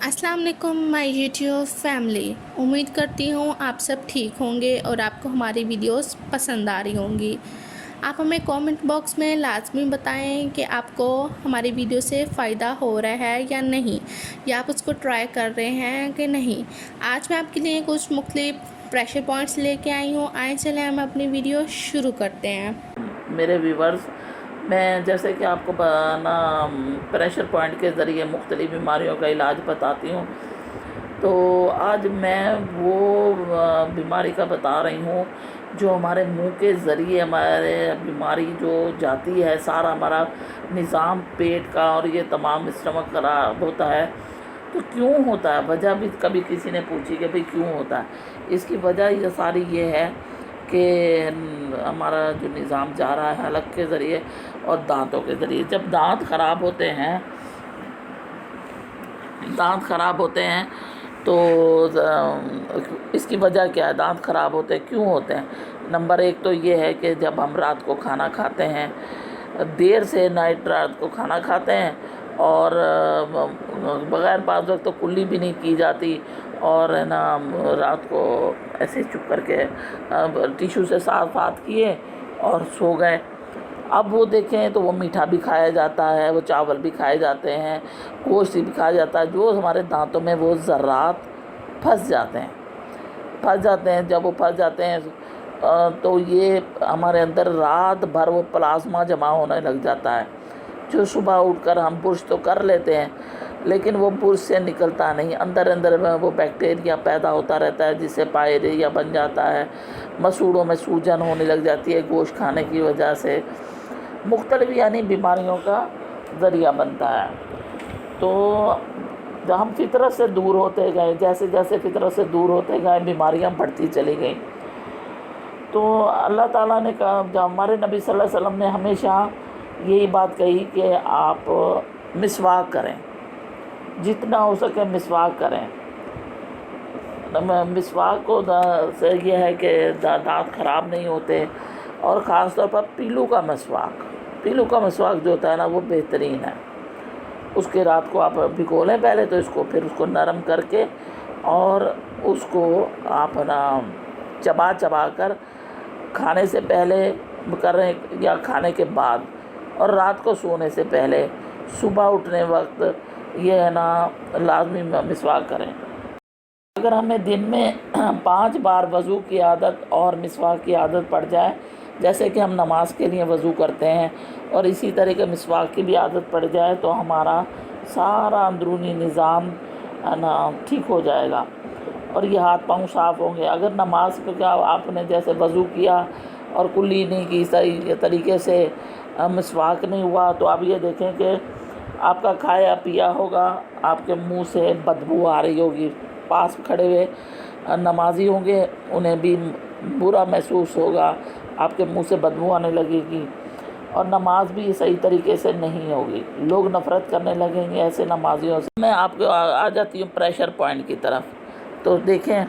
अस्सलाम वालेकुम my YouTube family. उम्मीद करती हूँ आप सब ठीक होंगे और आपको हमारी वीडियोस पसंद आ रही होंगी। आप हमें कमेंट बॉक्स में लाजमी बताएं कि आपको हमारी वीडियो से फ़ायदा हो रहा है या नहीं, या आप उसको ट्राई कर रहे हैं कि नहीं। आज मैं आपके लिए कुछ मुख्तलिफ प्रेशर पॉइंट्स लेके आई हूँ। आए चले हम अपनी वीडियो शुरू करते हैं। मेरे व्यूवर्स, मैं जैसे कि आपको ना प्रेशर पॉइंट के ज़रिए मुख्तलिफ़ बीमारियों का इलाज बताती हूँ। तो आज मैं वो बीमारी का बता रही हूँ जो हमारे मुंह के ज़रिए हमारे बीमारी जो जाती है, सारा हमारा निज़ाम पेट का और ये तमाम स्टमक ख़राब होता है। तो क्यों होता है, वजह भी कभी किसी ने पूछी कि भाई क्यों होता है। इसकी वजह ये सारी ये है कि हमारा जो निज़ाम जा रहा है हलक के ज़रिए और दांतों के ज़रिए। जब दांत ख़राब होते हैं तो इसकी वजह क्या है, दांत ख़राब होते हैं क्यों होते हैं। नंबर एक तो ये है कि जब हम रात को खाना खाते हैं, देर से रात को खाना खाते हैं और बग़ैर बाज़ वक्त तो कुल्ली भी नहीं की जाती और है ना, रात को ऐसे चुप करके टिशू से साफ हाथ किए और सो गए। अब वो देखें तो वो मीठा भी खाया जाता है, वो चावल भी खाए जाते हैं, गोश्त भी खाया जाता है, जो हमारे दांतों में वो ज़र्रात फंस जाते हैं। जब वो फंस जाते हैं तो ये हमारे अंदर रात भर वो प्लाज्मा जमा होने लग जाता है, जो सुबह उठकर हम बुर्श तो कर लेते हैं लेकिन वो बुर्श से निकलता नहीं। अंदर में वो बैक्टीरिया पैदा होता रहता है जिससे पायरिया बन जाता है, मसूड़ों में सूजन होने लग जाती है गोश्त खाने की वजह से, मुख्तलिफ यानी बीमारियों का ज़रिया बनता है। तो जब हम फितरत से दूर होते गए, जैसे जैसे फितरत से दूर होते गए बीमारियां बढ़ती चली गई। तो अल्लाह ताला ने कहा, जब हमारे नबी सल्लल्लाहु अलैहि वसल्लम ने हमेशा यही बात कही कि आप मिसवाक करें, जितना हो सके मिसवाक करें। मिसवाक को से ये है कि दांत ख़राब नहीं होते, और ख़ास तौर पर पीलू का मिसवाक जो होता है ना वो बेहतरीन है। उसके रात को आप भिगो लें पहले, तो इसको फिर उसको नरम करके और उसको आप ना चबा कर खाने से पहले करें या खाने के बाद, और रात को सोने से पहले, सुबह उठने वक्त ये है ना लाजमी मिसवाक करें। अगर हमें दिन में 5 बार वज़ू की आदत और मिसवाक की आदत पड़ जाए, जैसे कि हम नमाज के लिए वज़ू करते हैं और इसी तरह के मिसवाक की भी आदत पड़ जाए, तो हमारा सारा अंदरूनी निज़ाम ना ठीक हो जाएगा और ये हाथ पाँव साफ़ होंगे। अगर नमाज का आपने जैसे वज़ू किया और कुल्ली नहीं की, सही तरीके से मिसवाक नहीं हुआ, तो आप ये देखें कि आपका खाया पिया होगा, आपके मुंह से बदबू आ रही होगी। पास खड़े हुए नमाजी होंगे, उन्हें भी बुरा महसूस होगा, आपके मुंह से बदबू आने लगेगी और नमाज भी सही तरीके से नहीं होगी, लोग नफ़रत करने लगेंगे ऐसे नमाजियों से। मैं आपको आ जाती हूँ प्रेशर पॉइंट की तरफ। तो देखें,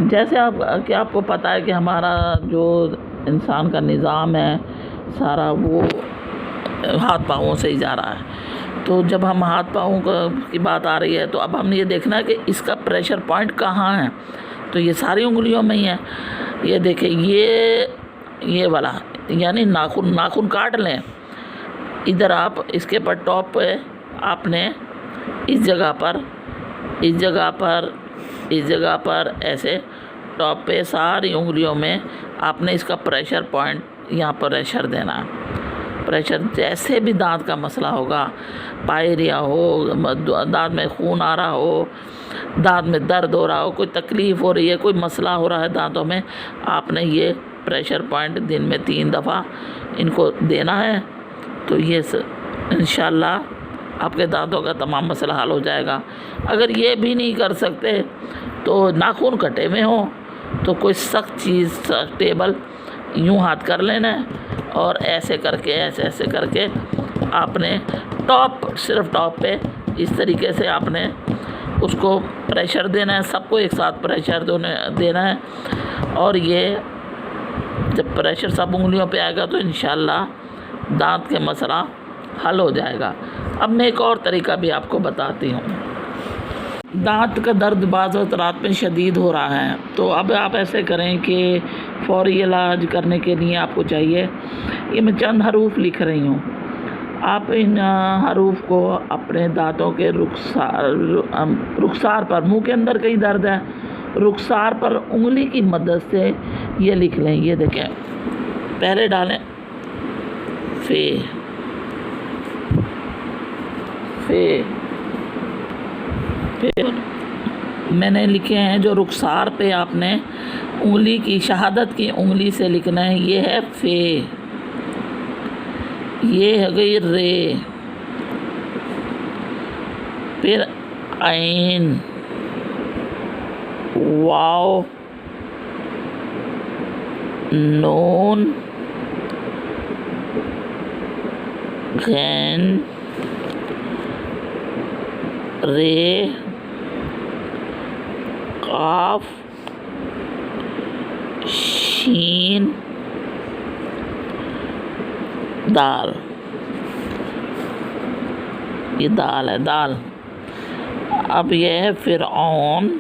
जैसे आपको पता है कि हमारा जो इंसान का निज़ाम है सारा वो हाथ पाँवों से ही जा रहा है। तो जब हम हाथ पाँव की बात आ रही है, तो अब हमने ये देखना है कि इसका प्रेशर पॉइंट कहाँ है। तो ये सारी उंगलियों में ही है। ये देखें, ये वाला यानी नाखून काट लें। इधर आप इसके पर टॉप पे आपने इस जगह पर ऐसे टॉप पे सारी उंगलियों में आपने इसका प्रेशर पॉइंट यहाँ पर प्रेशर देना है। प्रेशर जैसे भी दांत का मसला होगा, पायरिया हो, दांत में खून आ रहा हो, दांत में दर्द हो रहा हो, कोई तकलीफ़ हो रही है, कोई मसला हो रहा है दांतों में, आपने ये प्रेशर पॉइंट दिन में 3 दफ़ा इनको देना है। तो ये इंशाअल्लाह आपके दांतों का तमाम मसला हल हो जाएगा। अगर ये भी नहीं कर सकते तो नाखून कटे में हो तो कोई सख्त चीज़, टेबल यूँ हाथ कर लेना है और ऐसे करके आपने सिर्फ टॉप पे इस तरीके से आपने उसको प्रेशर देना है। सबको एक साथ प्रेशर देना है और ये जब प्रेशर सब उंगलियों पे आएगा तो इंशाअल्लाह दांत के मसला حل ہو جائے گا۔ اب میں ایک اور طریقہ بھی آپ کو بتاتی ہوں۔ دانت کا درد بعض وقت رات میں شدید ہو رہا ہے، تو اب آپ ایسے کریں کہ فوری علاج کرنے کے لیے آپ کو چاہیے، یہ میں چند حروف لکھ رہی ہوں، آپ ان حروف کو اپنے دانتوں کے رخسار پر، منہ کے اندر کہیں درد ہے، رخسار پر انگلی کی مدد سے یہ لکھ لیں۔ یہ دیکھیں، پہلے ڈالیں فے، پھر میں نے لکھے ہیں جو رخسار پہ آپ نے انگلی کی، شہادت کی انگلی سے لکھنا ہے، یہ ہے فے، یہ ہے گئی رے، پھر عین، واو، نون، غین، رے، قاف، شین، دال، یہ دال ہے، دال۔ اب یہ ہے فرعون،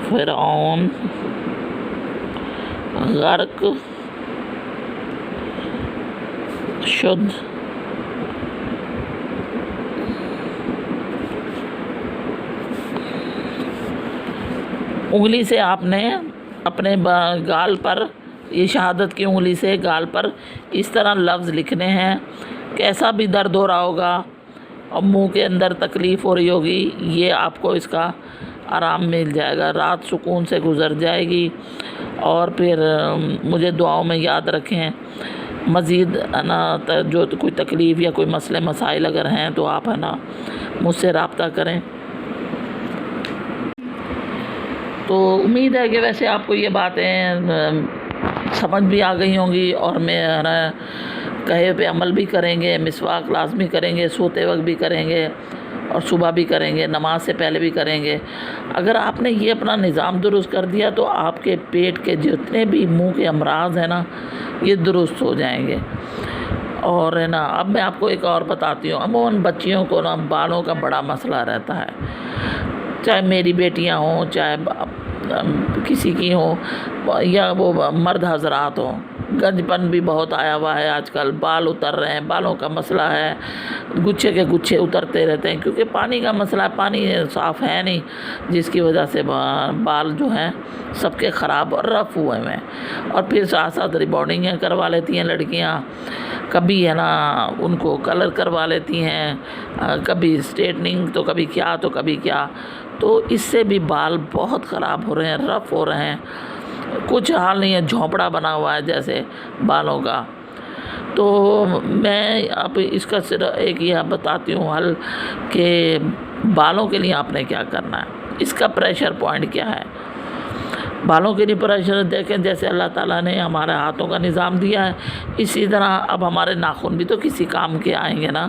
فرعون، غرق، شدھ، انگلی سے آپ نے اپنے گال پر، یہ شہادت کی انگلی سے گال پر اس طرح لفظ لکھنے ہیں۔ کیسا بھی درد ہو رہا ہوگا اور منہ کے اندر تکلیف ہو رہی ہوگی، یہ آپ کو اس کا آرام مل جائے گا، رات سکون سے گزر جائے گی۔ اور پھر مجھے دعاؤں میں یاد رکھیں۔ مزید ہے نا جو کوئی تکلیف یا کوئی مسئلے مسائل اگر ہیں تو آپ ہے نا مجھ سے رابطہ کریں۔ تو امید ہے کہ ویسے آپ کو یہ باتیں سمجھ بھی آ گئی ہوں گی، اور میں کہے پہ عمل بھی کریں گے، مسواک لازمی کریں گے، سوتے وقت بھی کریں گے، اور صبح بھی کریں گے، نماز سے پہلے بھی کریں گے۔ اگر آپ نے یہ اپنا نظام درست کر دیا تو آپ کے پیٹ کے جتنے بھی منہ کے امراض ہیں نا یہ درست ہو جائیں گے۔ اور ہے نا اب میں آپ کو ایک اور بتاتی ہوں، عموماً بچیوں کو نا بالوں کا بڑا مسئلہ رہتا ہے، چاہے میری بیٹیاں ہوں، چاہے کسی کی ہوں، یا وہ مرد حضرات ہوں، گنج پن بھی بہت آیا ہوا ہے آج کل، بال اتر رہے ہیں، بالوں کا مسئلہ ہے، گچھے کے گچھے اترتے رہتے ہیں، کیونکہ پانی کا مسئلہ ہے، پانی صاف ہے نہیں، جس کی وجہ سے بال جو ہیں سب کے خراب اور رف ہوئے ہیں۔ اور پھر ساتھ ساتھ ریبارڈنگیں کروا لیتی ہیں لڑکیاں، کبھی ہے نا ان کو کلر کروا لیتی ہیں، کبھی اسٹریٹننگ تو کبھی کیا تو کبھی کیا، تو اس سے بھی بال بہت خراب ہو رہے ہیں، رف ہو رہے ہیں، کچھ حال نہیں ہے، جھونپڑا بنا ہوا ہے جیسے بالوں کا۔ تو میں اب اس کا صرف ایک یہ بتاتی ہوں حل کہ بالوں کے لیے آپ نے کیا کرنا ہے، اس کا پریشر پوائنٹ کیا ہے۔ بالوں کے لیے پریشر دیکھیں، جیسے اللہ تعالیٰ نے ہمارے ہاتھوں کا نظام دیا ہے، اسی طرح اب ہمارے ناخن بھی تو کسی کام کے آئیں گے نا۔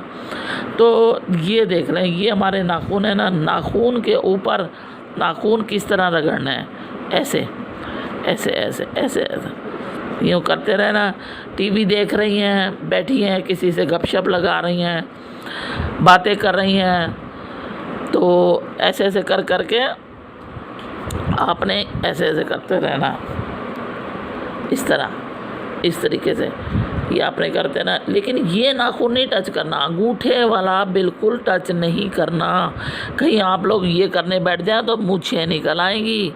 تو یہ دیکھ لیں، یہ ہمارے ناخن ہے نا، ناخن کے اوپر ناخن کس طرح رگڑنا ہے، ایسے ایسے ایسے ایسے ایسے یوں کرتے رہنا۔ ٹی وی دیکھ رہی ہیں، بیٹھی ہیں، کسی سے گپ شپ لگا رہی ہیں، باتیں کر رہی ہیں، تو ایسے ایسے کر کر کے آپ نے ایسے ایسے کرتے رہنا، اس طرح، اس طریقے سے یہ آپ نے کرتے نا۔ لیکن یہ ناخن نہیں ٹچ کرنا، انگوٹھے والا بالکل ٹچ نہیں کرنا۔ کہیں آپ لوگ یہ کرنے بیٹھ جائیں تو مونچھیں نکل آئیں گی،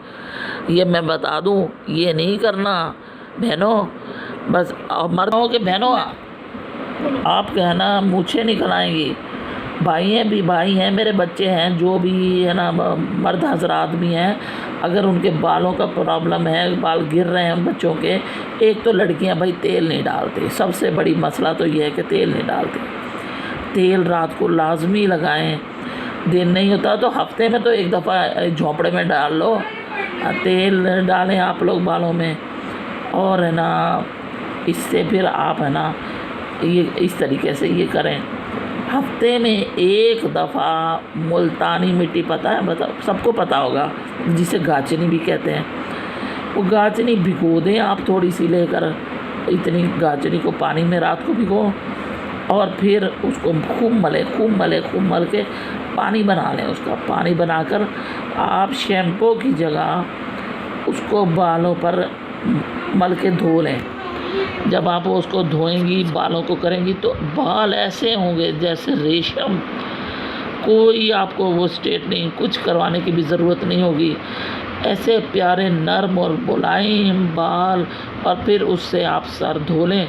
یہ میں بتا دوں، یہ نہیں کرنا بہنوں۔ بس مردوں کے بہنوں آپ کہنا مونچھیں نکل آئیں گی، بھائی ہیں بھی، بھائی ہیں، میرے بچے ہیں، جو بھی ہے نا مرد حضرات بھی ہیں، اگر ان کے بالوں کا پرابلم ہے، بال گر رہے ہیں بچوں کے، ایک تو لڑکیاں بھائی تیل نہیں ڈالتی، سب سے بڑی مسئلہ تو یہ ہے کہ تیل نہیں ڈالتی۔ تیل رات کو لازمی لگائیں، دن نہیں ہوتا تو ہفتے میں تو ایک دفعہ جھونپڑے میں ڈال لو، تیل ڈالیں آپ لوگ بالوں میں۔ اور ہے نا اس سے پھر آپ ہے نا یہ اس طریقے سے یہ کریں، ہفتے میں ایک دفعہ ملتانی مٹی، پتہ ہے، سب کو پتہ ہوگا، جسے گاچنی بھی کہتے ہیں، वो गाजनी भिगो दें आप थोड़ी सी लेकर, इतनी गाजनी को पानी में रात को भिगो और फिर उसको खूब मल के पानी बना लें। उसका पानी बनाकर आप शैम्पू की जगह उसको बालों पर मल के धो लें। जब आप उसको धोएंगी, बालों को करेंगी, तो बाल ऐसे होंगे जैसे रेशम, कोई आपको वो स्ट्रेटनिंग कुछ करवाने की भी ज़रूरत नहीं होगी। ऐसे प्यारे नरम और मुलायम बाल, और फिर उससे आप सर धो लें,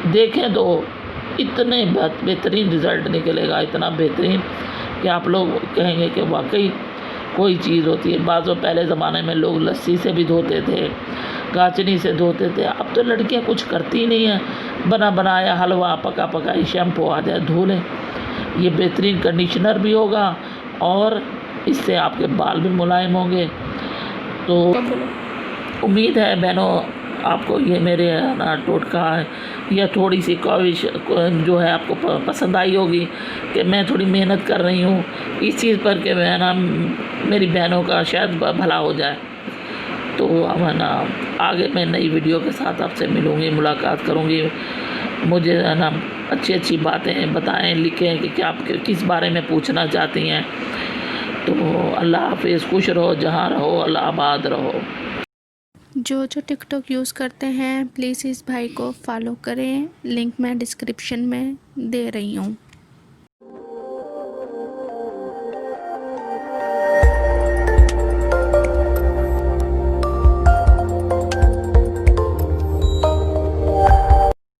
देखें तो इतने बेहतरीन रिज़ल्ट निकलेगा, इतना बेहतरीन कि आप लोग कहेंगे कि वाकई कोई चीज़ होती है। बाज़ों पहले ज़माने में लोग लस्सी से भी धोते थे, गाचनी से धोते थे। अब तो लड़कियां कुछ करती नहीं हैं, बना बनाया हलवा, पका पकाई शैम्पू आ जाए, धो लें। ये बेहतरीन कंडीशनर भी होगा और इससे आपके बाल भी मुलायम होंगे। तो उम्मीद है बहनों आपको ये मेरे ना टोटका या थोड़ी सी काविश जो है आपको पसंद आई होगी कि मैं थोड़ी मेहनत कर रही हूँ इस चीज़ पर कि मैं ना मेरी बहनों का शायद भला हो जाए। तो अब है ना आगे मैं नई वीडियो के साथ आपसे मिलूँगी, मुलाकात करूँगी। मुझे है ना अच्छी बातें बताएं, लिखें कि क्या आप किस बारे में पूछना चाहती हैं। तो अल्लाह हाफिज़, खुश रहो, जहाँ रहो, अल्लाह आबाद रहो। जो टिकटॉक यूज़ करते हैं प्लीज़ इस भाई को फॉलो करें, लिंक मैं डिस्क्रिप्शन में दे रही हूँ।